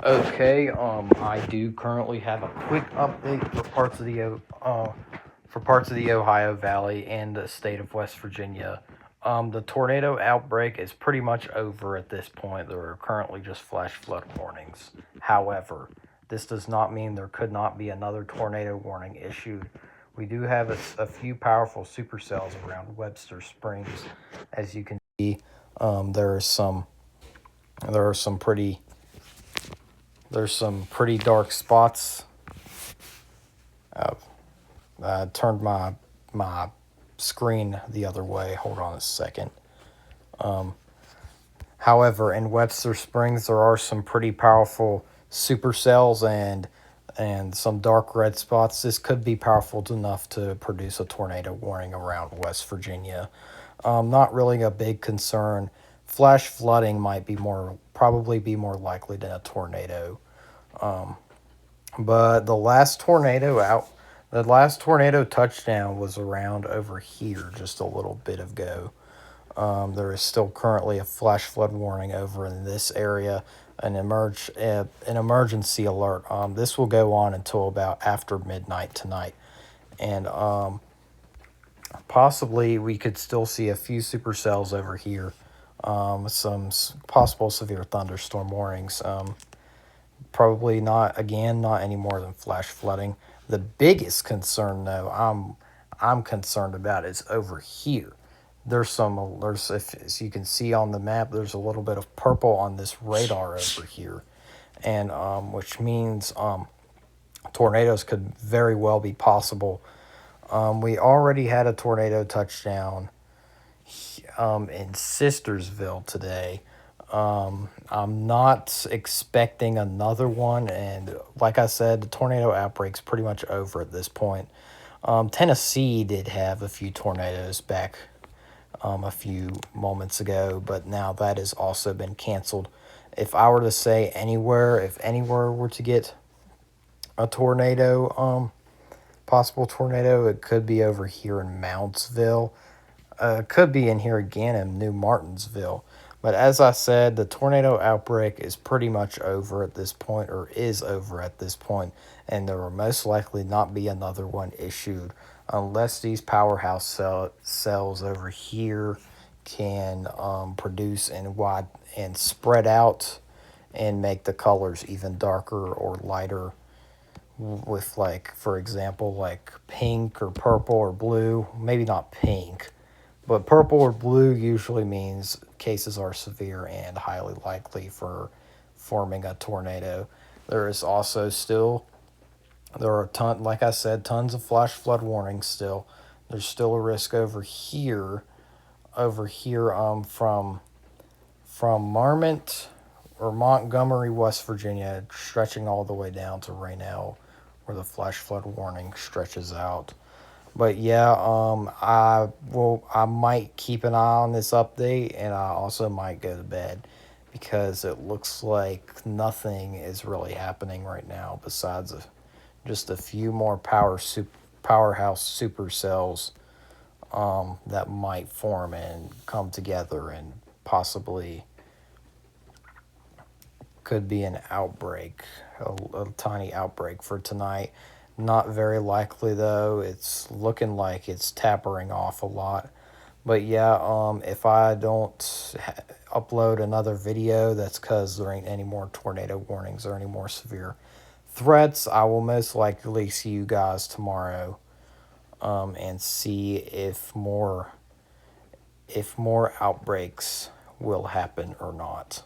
Okay, I do currently have a quick update for parts of the Ohio Valley and the state of West Virginia. The tornado outbreak is pretty much over at this point. There are currently just flash flood warnings. However, this does not mean there could not be another tornado warning issued. We do have a few powerful supercells around Webster Springs, as you can see. There are some there are some pretty There's some pretty dark spots. Uh, I turned my screen the other way. Hold on a second. However, in Webster Springs, there are some pretty powerful supercells and some dark red spots. This could be powerful enough to produce a tornado warning around West Virginia. Not really a big concern. Flash flooding might probably be more likely than a tornado. But the last tornado touchdown was around over here just a little bit ago. There is still currently a flash flood warning over in this area, an emergency alert. This will go on until about after midnight tonight, and possibly we could still see a few supercells over here. Some possible severe thunderstorm warnings. Probably not again, not any more than flash flooding. The biggest concern though I'm concerned about is over here. There's if as you can see on the map, there's a little bit of purple on this radar over here, and which means tornadoes could very well be possible. We already had a tornado touchdown in Sistersville today. I'm not expecting another one, and like I said, the tornado outbreak's pretty much over at this point. Tennessee did have a few tornadoes back a few moments ago, but now that has also been canceled. If I were to say if anywhere were to get a possible tornado, it could be over here in Moundsville. Could be in here again in New Martinsville. But as I said, the tornado outbreak is pretty much over at this point, or is over at this point, and there will most likely not be another one issued unless these cells over here can produce and spread out and make the colors even darker or lighter with, like, for example, like pink or purple or blue. Maybe not pink, but purple or blue usually means cases are severe and highly likely for forming a tornado. There is also still there are like I said, tons of flash flood warnings still. There's still a risk from Marmont or Montgomery, West Virginia, stretching all the way down to Raynell, where the flash flood warning stretches out. But yeah, I might keep an eye on this update, and I also might go to bed because it looks like nothing is really happening right now besides just a few more powerhouse supercells that might form and come together and possibly could be an outbreak, a tiny outbreak for tonight. Not very likely though. It's looking like it's tapering off a lot. But yeah, if I don't upload another video, that's because there ain't any more tornado warnings or any more severe threats. I will most likely see you guys tomorrow, and see if more outbreaks will happen or not.